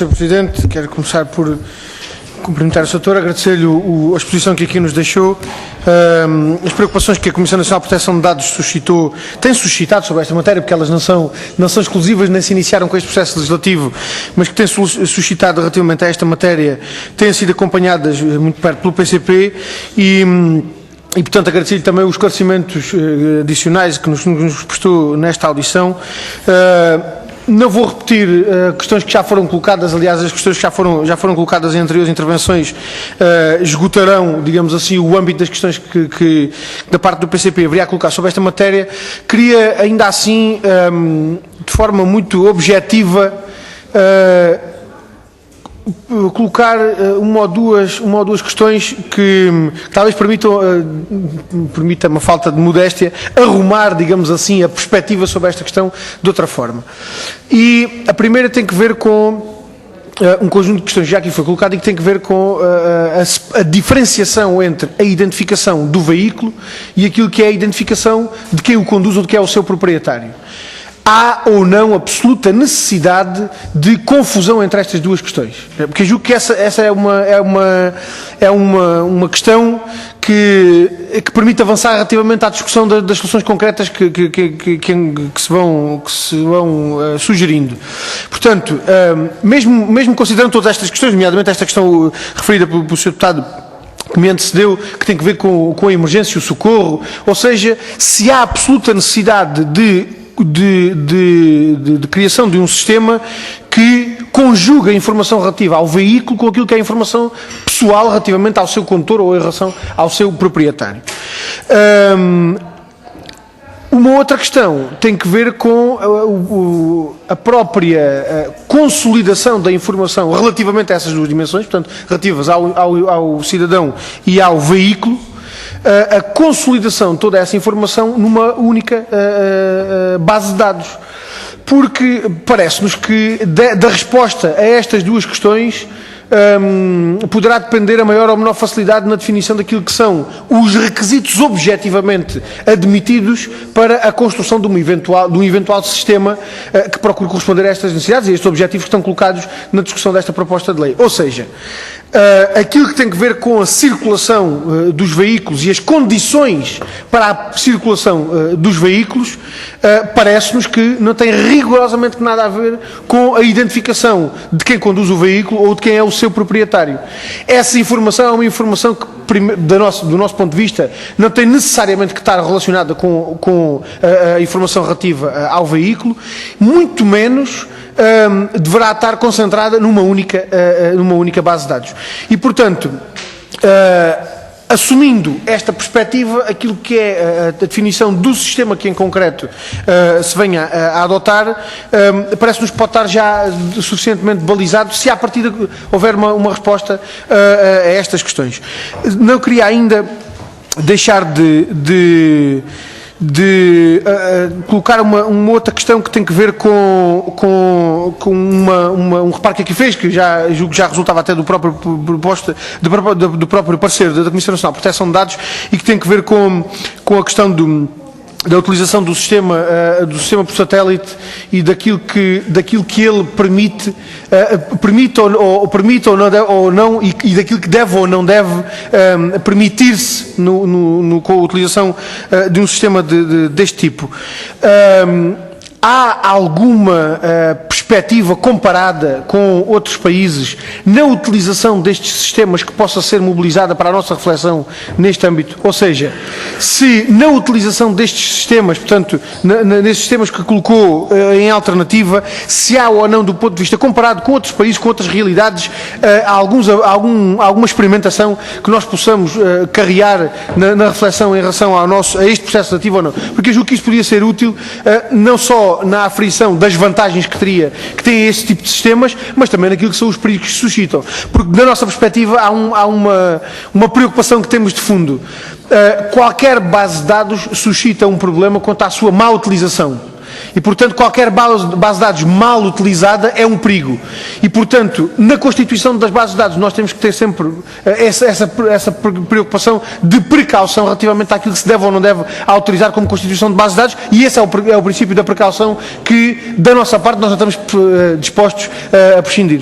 Sr. Presidente. Quero começar por cumprimentar o Sr. Doutor, agradecer-lhe a exposição que aqui nos deixou, as preocupações que a Comissão Nacional de Proteção de Dados tem suscitado sobre esta matéria, porque elas não são exclusivas, nem se iniciaram com este processo legislativo, mas que têm suscitado relativamente a esta matéria, têm sido acompanhadas muito perto pelo PCP e portanto, agradecer-lhe também os esclarecimentos adicionais que nos prestou nesta audição. Não vou repetir questões que já foram colocadas, aliás, as questões que já foram colocadas em anteriores intervenções esgotarão, digamos assim, o âmbito das questões que da parte do PCP haveria a colocar sobre esta matéria. Queria, ainda assim, de forma muito objetiva, colocar uma ou duas questões que talvez permita uma falta de modéstia, arrumar, digamos assim, a perspectiva sobre esta questão de outra forma. E a primeira tem que ver com um conjunto de questões já aqui foi colocado e que tem que ver com a diferenciação entre a identificação do veículo e aquilo que é a identificação de quem o conduz ou de quem é o seu proprietário. Há ou não absoluta necessidade de confusão entre estas duas questões? Porque eu julgo que essa é uma questão que permite avançar relativamente à discussão das soluções concretas que se vão sugerindo. Portanto, mesmo considerando todas estas questões, nomeadamente esta questão referida pelo Sr. Deputado que me antecedeu, que tem que ver com a emergência e o socorro, ou seja, se há absoluta necessidade de criação de um sistema que conjuga a informação relativa ao veículo com aquilo que é a informação pessoal relativamente ao seu condutor ou em relação ao seu proprietário. Uma outra questão tem que ver com a própria consolidação da informação relativamente a essas duas dimensões, portanto, relativas ao cidadão e ao veículo, a consolidação de toda essa informação numa única base de dados. Porque parece-nos que da resposta a estas duas questões poderá depender a maior ou menor facilidade na definição daquilo que são os requisitos objetivamente admitidos para a construção de um eventual sistema que procure corresponder a estas necessidades e a estes objetivos que estão colocados na discussão desta proposta de lei. Ou seja, aquilo que tem que ver com a circulação dos veículos e as condições para a circulação dos veículos, parece-nos que não tem rigorosamente nada a ver com a identificação de quem conduz o veículo ou de quem é o seu proprietário. Essa informação é uma informação que, do nosso ponto de vista, não tem necessariamente que estar relacionada com a informação relativa ao veículo, muito menos deverá estar concentrada numa única base de dados. E, portanto, assumindo esta perspectiva, aquilo que é a definição do sistema que em concreto se venha a adotar, parece-nos que pode estar já suficientemente balizado se à partida houver uma resposta a estas questões. Não queria ainda deixar de colocar uma outra questão que tem que ver com um reparo que aqui fez, que julgo que já resultava até do próprio do próprio parecer da Comissão Nacional de Proteção de Dados e que tem que ver com a questão da utilização do sistema por satélite e daquilo que ele permite ou não e daquilo que deve ou não deve permitir-se com a utilização de um sistema deste tipo. Há alguma perspectiva comparada com outros países na utilização destes sistemas que possa ser mobilizada para a nossa reflexão neste âmbito? Ou seja, se na utilização destes sistemas, portanto, nesses sistemas que colocou em alternativa, se há ou não, do ponto de vista comparado com outros países, com outras realidades, alguma experimentação que nós possamos carrear na reflexão em relação a este processo legislativo ou não? Porque eu julgo que isso podia ser útil, não só na aferição das vantagens que têm este tipo de sistemas, mas também naquilo que são os perigos que se suscitam. Porque, da nossa perspectiva, há uma preocupação que temos de fundo. Qualquer base de dados suscita um problema quanto à sua má utilização. E, portanto, qualquer base de dados mal utilizada é um perigo. E, portanto, na constituição das bases de dados nós temos que ter sempre essa preocupação de precaução relativamente àquilo que se deve ou não deve autorizar como constituição de bases de dados, e esse é o princípio da precaução que, da nossa parte, nós não estamos dispostos a prescindir.